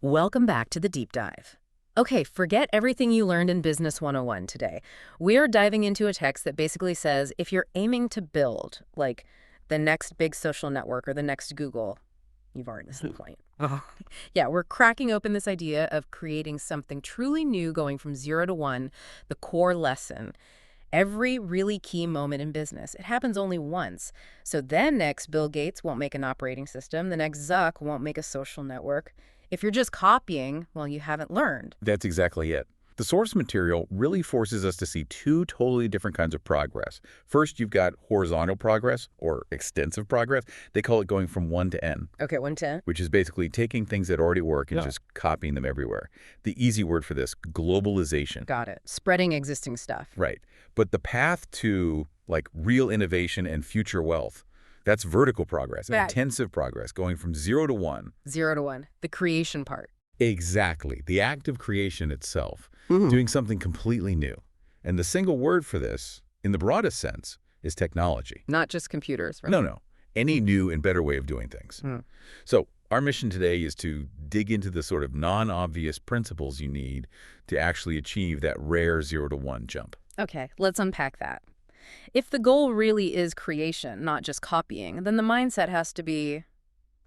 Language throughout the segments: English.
Welcome back to the deep dive. Okay, forget everything you learned in Business 101 today. We are diving into a text that basically says if you're aiming to build, like, the next big social network or the next Google, you've already missed the point. Oh. Yeah, we're cracking open this idea of creating something truly new, going from 0 to 1, the core lesson. Every really key moment in business, it happens only once. So then next, Bill Gates won't make an operating system. The next Zuck won't make a social network. If you're just copying, well, you haven't learned. That's exactly it. The source material really forces us to see two totally different kinds of progress. First, you've got horizontal progress, or extensive progress. They call it going from 1 to N, Okay, 110. which is basically taking things that already work and Yeah. just copying them everywhere. The easy word for this, globalization. Got it. Spreading existing stuff. Right. But the path to, like, real innovation and future wealth, that's vertical progress, Right. intensive progress, going from 0 to 1. 0 to 1. The creation part. Exactly. The act of creation itself, Mhm. doing something completely new. And the single word for this, in the broadest sense, is technology. Not just computers, right? No. Any new and better way of doing things. Hmm. So our mission today is to dig into the sort of non-obvious principles you need to actually achieve that rare 0 to 1 jump. Okay, let's unpack that. If the goal really is creation, not just copying, then the mindset has to be,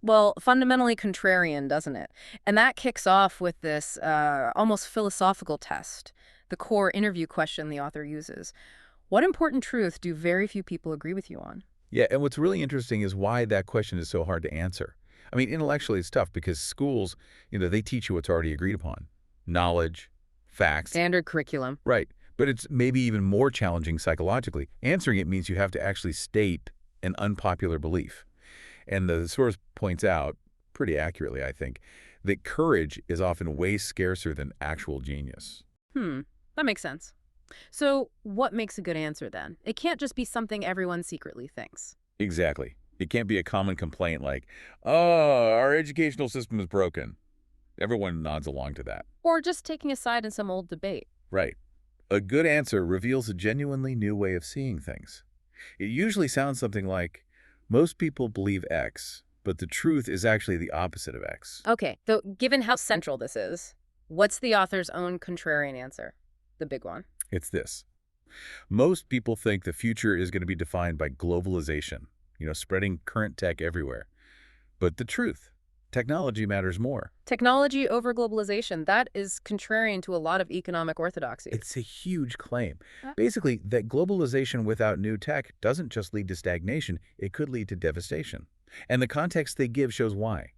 well, fundamentally contrarian, doesn't it? And that kicks off with this almost philosophical test, the core interview question the author uses. What important truth do very few people agree with you on? Yeah, and what's really interesting is why that question is so hard to answer. I mean, intellectually it's tough because schools, they teach you what's already agreed upon. Knowledge, facts. Standard curriculum. Right. But it's maybe even more challenging psychologically. Answering it means you have to actually state an unpopular belief. And the source points out, pretty accurately, I think, that courage is often way scarcer than actual genius. That makes sense. So what makes a good answer then? It can't just be something everyone secretly thinks. Exactly. It can't be a common complaint like, oh, our educational system is broken. Everyone nods along to that. Or just taking a side in some old debate. Right. A good answer reveals a genuinely new way of seeing things. It usually sounds something like, most people believe X, but the truth is actually the opposite of X. Okay, so given how central this is, what's the author's own contrarian answer? The big one. It's this. Most people think the future is going to be defined by globalization, spreading current tech everywhere. But the truth, technology matters more. Technology over globalization, that is contrarian to a lot of economic orthodoxy. It's a huge claim. Basically, that globalization without new tech doesn't just lead to stagnation, it could lead to devastation. And the context they give shows why.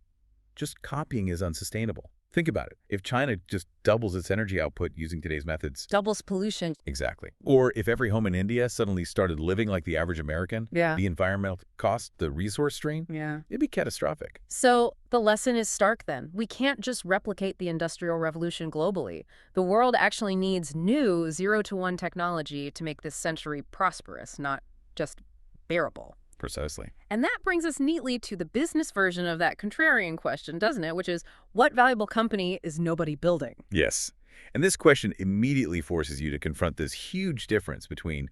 Just copying is unsustainable. Think about it. If China just doubles its energy output using today's methods. Doubles pollution. Exactly. Or if every home in India suddenly started living like the average American, Yeah. the environmental cost, the resource strain, Yeah. it'd be catastrophic. So the lesson is stark then. We can't just replicate the Industrial Revolution globally. The world actually needs new 0 to 1 technology to make this century prosperous, not just bearable. Precisely. And that brings us neatly to the business version of that contrarian question, doesn't it? Which is, what valuable company is nobody building? Yes. And this question immediately forces you to confront this huge difference between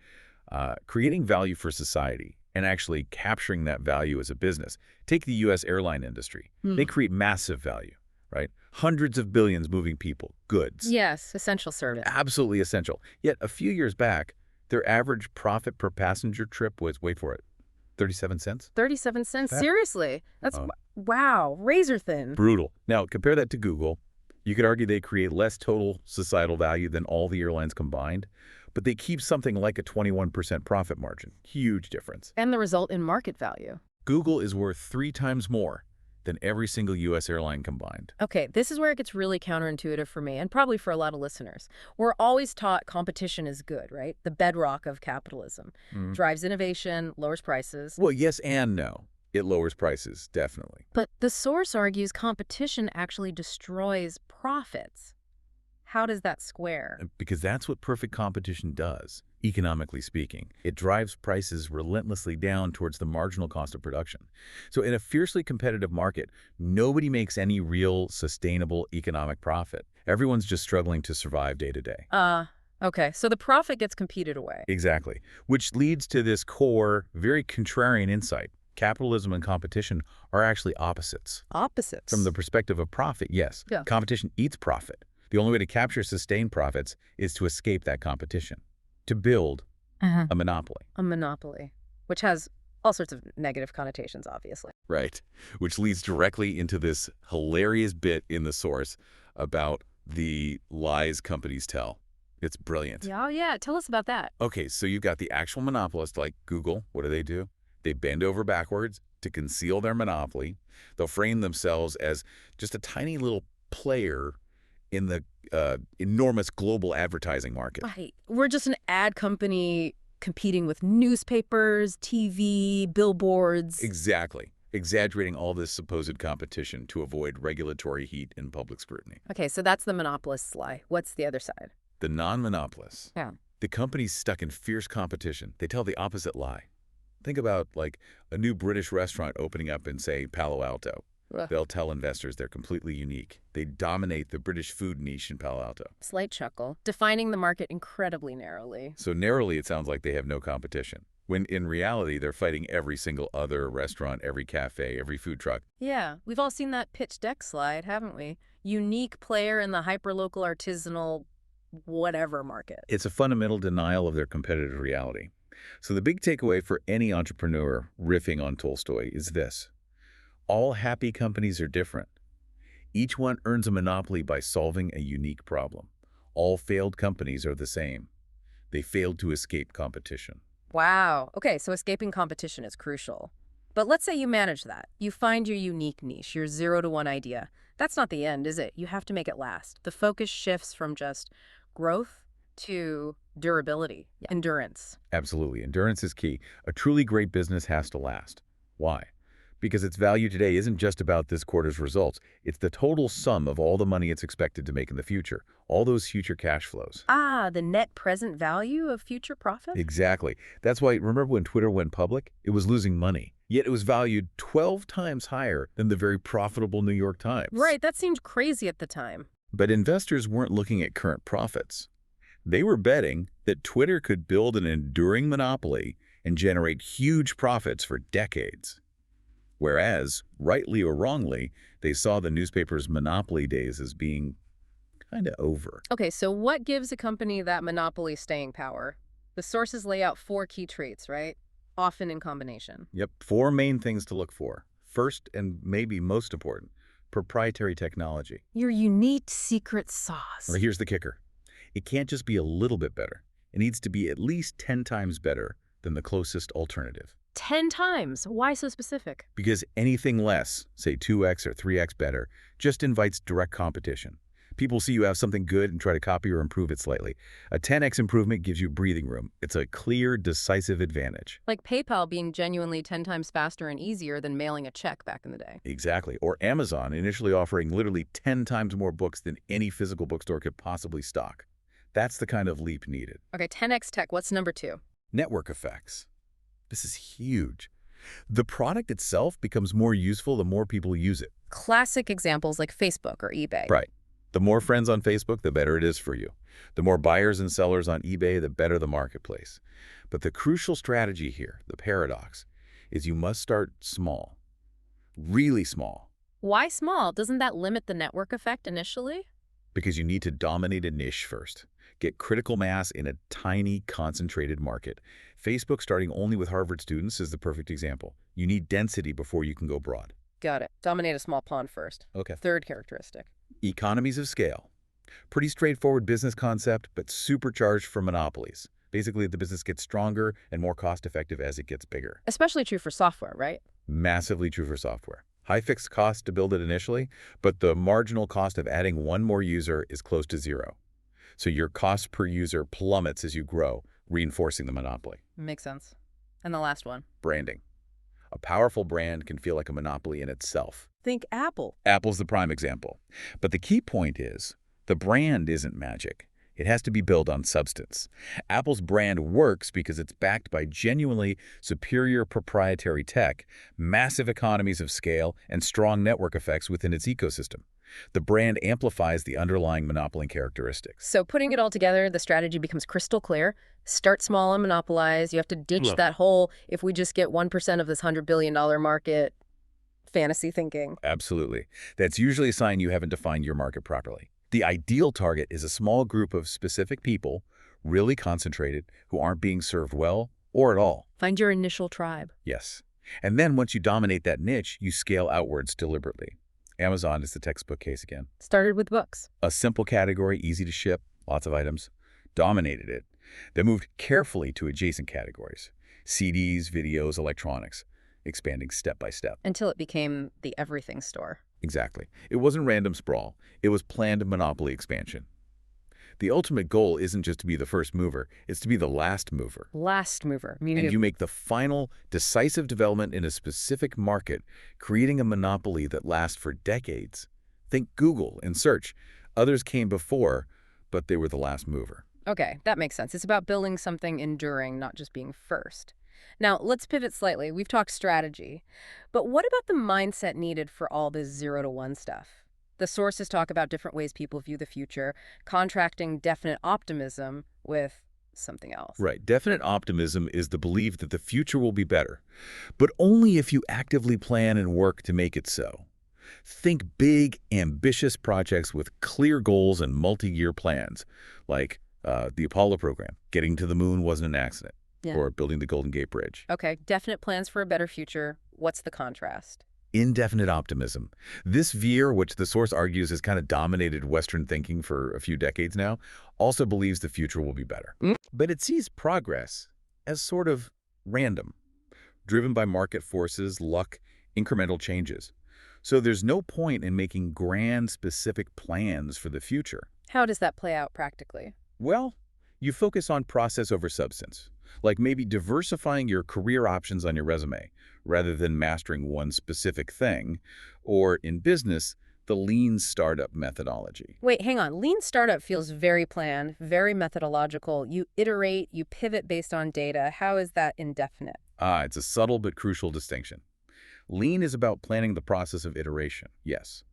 creating value for society and actually capturing that value as a business. Take the U.S. airline industry. They create massive value, right? Hundreds of billions moving people, goods. Yes, essential service. Absolutely essential. Yet a few years back, their average profit per passenger trip was, wait for it, 37 cents? 37 cents? That- Seriously? That's, wow, razor thin. Brutal. Now, compare that to Google. You could argue they create less total societal value than all the airlines combined, but they keep something like a 21% profit margin. Huge difference. And the result in market value. Google is worth 3 times more than every single U.S. airline combined. Okay, this is where it gets really counterintuitive for me, and probably for a lot of listeners. We're always taught competition is good, right? The bedrock of capitalism. Drives innovation, lowers prices. Well, yes and no. It lowers prices, definitely. But the source argues competition actually destroys profits. How does that square? Because that's what perfect competition does, economically speaking. It drives prices relentlessly down towards the marginal cost of production. So in a fiercely competitive market, nobody makes any real sustainable economic profit. Everyone's just struggling to survive day to day. Okay, so the profit gets competed away. Exactly. Which leads to this core, very contrarian insight. Capitalism and competition are actually opposites. Opposites. From the perspective of profit, yes, Yeah. competition eats profit. The only way to capture sustained profits is to escape that competition, to build Uh-huh. a monopoly. A monopoly, which has all sorts of negative connotations, obviously. Right. Which leads directly into this hilarious bit in the source about the lies companies tell. It's brilliant. Yeah, oh yeah, tell us about that. Okay, so you've got the actual monopolist like Google. What do? They bend over backwards to conceal their monopoly. They'll frame themselves as just a tiny little player in the enormous global advertising market. Right. We're just an ad company competing with newspapers, TV, billboards. Exactly. Exaggerating all this supposed competition to avoid regulatory heat and public scrutiny. Okay, so that's the monopolist's lie. What's the other side? The non-monopolists, Yeah. the companies stuck in fierce competition, they tell the opposite lie. Think about, like, a new British restaurant opening up in, say, Palo Alto. Ugh. They'll tell investors they're completely unique. They dominate the British food niche in Palo Alto. Slight chuckle, defining the market incredibly narrowly. So narrowly, it sounds like they have no competition, when in reality, they're fighting every single other restaurant, every cafe, every food truck. Yeah, we've all seen that pitch deck slide, haven't we? Unique player in the hyperlocal artisanal whatever market. It's a fundamental denial of their competitive reality. So the big takeaway for any entrepreneur riffing on Tolstoy is this. All happy companies are different. Each one earns a monopoly by solving a unique problem. All failed companies are the same. They failed to escape competition. Wow. Okay, so escaping competition is crucial. But let's say you manage that. You find your unique niche, your 0 to 1 idea. That's not the end, is it? You have to make it last. The focus shifts from just growth to durability, endurance. Absolutely. Endurance is key. A truly great business has to last. Why? Because its value today isn't just about this quarter's results. It's the total sum of all the money it's expected to make in the future, all those future cash flows. Ah, the net present value of future profit? Exactly. That's why, remember when Twitter went public? It was losing money. Yet it was valued 12 times higher than the very profitable New York Times. Right, that seemed crazy at the time. But investors weren't looking at current profits. They were betting that Twitter could build an enduring monopoly and generate huge profits for decades. Whereas, rightly or wrongly, they saw the newspaper's monopoly days as being kind of over. Okay, so what gives a company that monopoly staying power? The sources lay out 4 key traits, right? Often in combination. Yep, 4 main things to look for. First, and maybe most important, proprietary technology. Your unique secret sauce. Well, here's the kicker. It can't just be a little bit better. It needs to be at least 10 times better than the closest alternative. 10 times. Why so specific? Because anything less, say 2x or 3x better, just invites direct competition. People see you have something good and try to copy or improve it slightly. A 10x improvement gives you breathing room. It's a clear, decisive advantage. Like PayPal being genuinely 10 times faster and easier than mailing a check back in the day. Exactly. Or Amazon initially offering literally 10 times more books than any physical bookstore could possibly stock. That's the kind of leap needed. Okay, 10x tech. What's number 2? Network effects. This is huge. The product itself becomes more useful the more people use it. Classic examples like Facebook or eBay. Right. The more friends on Facebook, the better it is for you. The more buyers and sellers on eBay, the better the marketplace. But the crucial strategy here, the paradox, is you must start small. Really small. Why small? Doesn't that limit the network effect initially? Because you need to dominate a niche first. Get critical mass in a tiny, concentrated market. Facebook starting only with Harvard students is the perfect example. You need density before you can go broad. Got it. Dominate a small pond first. Okay. Third characteristic. Economies of scale. Pretty straightforward business concept, but supercharged for monopolies. Basically, the business gets stronger and more cost-effective as it gets bigger. Especially true for software, right? Massively true for software. High fixed costs to build it initially, but the marginal cost of adding one more user is close to 0. So your cost per user plummets as you grow, reinforcing the monopoly. Makes sense. And the last one. Branding. A powerful brand can feel like a monopoly in itself. Think Apple. Apple's the prime example. But the key point is, the brand isn't magic. It has to be built on substance. Apple's brand works because it's backed by genuinely superior proprietary tech, massive economies of scale, and strong network effects within its ecosystem. The brand amplifies the underlying monopoly characteristics. So putting it all together, the strategy becomes crystal clear. Start small and monopolize. You have to ditch Look. that whole, if we just get 1% of this $100 billion market, fantasy thinking. Absolutely. That's usually a sign you haven't defined your market properly. The ideal target is a small group of specific people, really concentrated, who aren't being served well or at all. Find your initial tribe. Yes. And then once you dominate that niche, you scale outwards deliberately. Amazon is the textbook case again. Started with books. A simple category, easy to ship, lots of items, dominated it. They moved carefully to adjacent categories, CDs, videos, electronics, expanding step by step. Until it became the everything store. Exactly. It wasn't random sprawl. It was planned monopoly expansion. The ultimate goal isn't just to be the first mover, it's to be the last mover. Last mover, meaning And you make the final, decisive development in a specific market, creating a monopoly that lasts for decades. Think Google and search. Others came before, but they were the last mover. Okay, that makes sense. It's about building something enduring, not just being first. Now, let's pivot slightly. We've talked strategy. But what about the mindset needed for all this 0 to 1 stuff? The sources talk about different ways people view the future, contracting definite optimism with something else. Right. Definite optimism is the belief that the future will be better, but only if you actively plan and work to make it so. Think big, ambitious projects with clear goals and multi-year plans, like the Apollo program. Getting to the moon wasn't an accident, Yeah. or building the Golden Gate Bridge. Okay, definite plans for a better future. What's the contrast? Indefinite optimism. This veer, which the source argues has kind of dominated Western thinking for a few decades now, also believes the future will be better. But it sees progress as sort of random, driven by market forces, luck, incremental changes. So there's no point in making grand, specific plans for the future. How does that play out practically? Well, you focus on process over substance, like maybe diversifying your career options on your resume, rather than mastering one specific thing, or in business, the lean startup methodology. Wait, hang on. Lean startup feels very planned, very methodological. You iterate, you pivot based on data. How is that indefinite? It's a subtle but crucial distinction. Lean is about planning the process of iteration, yes,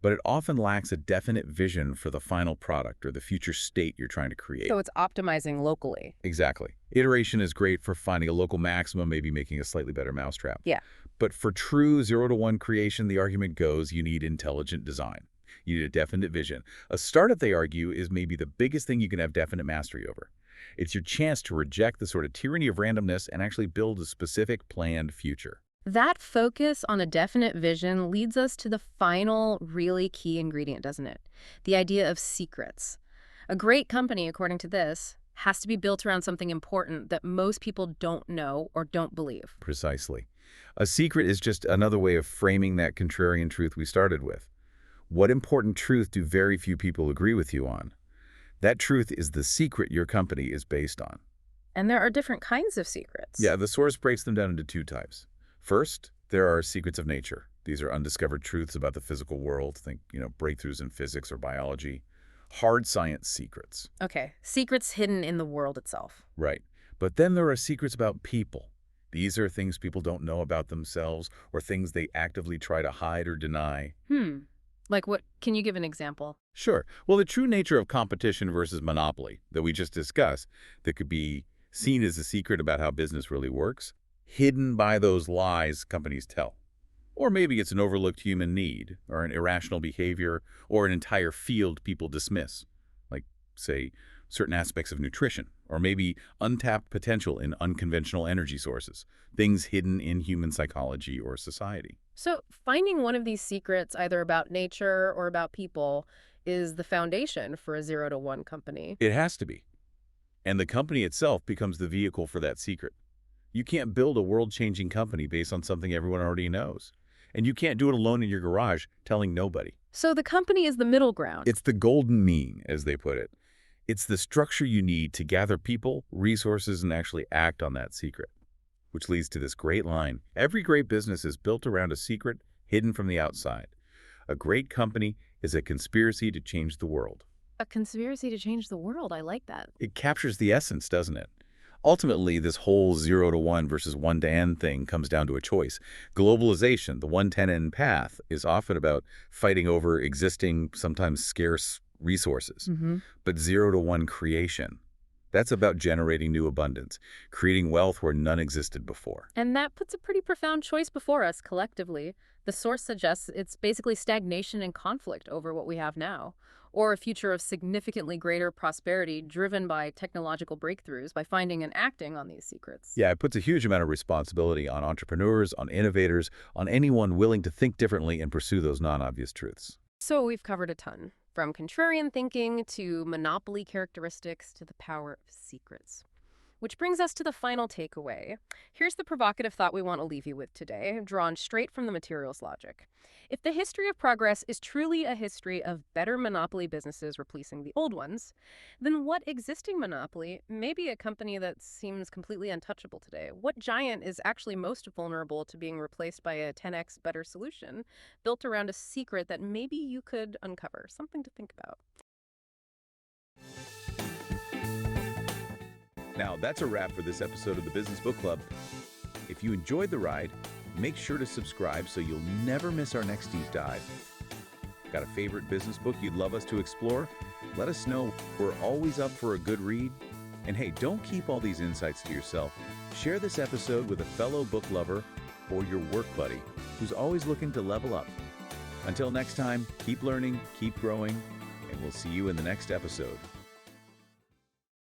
but it often lacks a definite vision for the final product or the future state you're trying to create. So it's optimizing locally. Exactly. Iteration is great for finding a local maximum, maybe making a slightly better mousetrap. Yeah. But for true 0 to 1 creation, the argument goes you need intelligent design. You need a definite vision. A startup, they argue, is maybe the biggest thing you can have definite mastery over. It's your chance to reject the sort of tyranny of randomness and actually build a specific planned future. That focus on a definite vision leads us to the final, really key ingredient, doesn't it? The idea of secrets. A great company, according to this, has to be built around something important that most people don't know or don't believe. Precisely. A secret is just another way of framing that contrarian truth we started with. What important truth do very few people agree with you on? That truth is the secret your company is based on. And there are different kinds of secrets. Yeah, the source breaks them down into two types. First, there are secrets of nature. These are undiscovered truths about the physical world. Think, breakthroughs in physics or biology. Hard science secrets. Okay, secrets hidden in the world itself. Right. But then there are secrets about people. These are things people don't know about themselves or things they actively try to hide or deny. Like what? Can you give an example? Sure. Well, the true nature of competition versus monopoly that we just discussed that could be seen as a secret about how business really works, hidden by those lies companies tell. Or maybe it's an overlooked human need, or an irrational behavior, or an entire field people dismiss, like, say, certain aspects of nutrition, or maybe untapped potential in unconventional energy sources, things hidden in human psychology or society. So finding one of these secrets, either about nature or about people, is the foundation for a 0 to 1 company. It has to be. And the company itself becomes the vehicle for that secret. You can't build a world-changing company based on something everyone already knows. And you can't do it alone in your garage, telling nobody. So the company is the middle ground. It's the golden mean, as they put it. It's the structure you need to gather people, resources, and actually act on that secret. Which leads to this great line. Every great business is built around a secret hidden from the outside. A great company is a conspiracy to change the world. A conspiracy to change the world. I like that. It captures the essence, doesn't it? Ultimately, this whole 0 to 1 versus 1 to n thing comes down to a choice. Globalization, the 1-10n path, is often about fighting over existing, sometimes scarce resources. Hmm. But 0 to 1 creation, that's about generating new abundance, creating wealth where none existed before. And that puts a pretty profound choice before us collectively. The source suggests it's basically stagnation and conflict over what we have now, or a future of significantly greater prosperity driven by technological breakthroughs by finding and acting on these secrets. Yeah, it puts a huge amount of responsibility on entrepreneurs, on innovators, on anyone willing to think differently and pursue those non-obvious truths. So we've covered a ton, from contrarian thinking to monopoly characteristics to the power of secrets. Which brings us to the final takeaway. Here's the provocative thought we want to leave you with today, drawn straight from the materials logic. If the history of progress is truly a history of better monopoly businesses replacing the old ones, then what existing monopoly, maybe a company that seems completely untouchable today, what giant is actually most vulnerable to being replaced by a 10x better solution built around a secret that maybe you could uncover? Something to think about. Now, that's a wrap for this episode of the Business Book Club. If you enjoyed the ride, make sure to subscribe so you'll never miss our next deep dive. Got a favorite business book you'd love us to explore? Let us know. We're always up for a good read. And hey, don't keep all these insights to yourself. Share this episode with a fellow book lover or your work buddy who's always looking to level up. Until next time, keep learning, keep growing, and we'll see you in the next episode.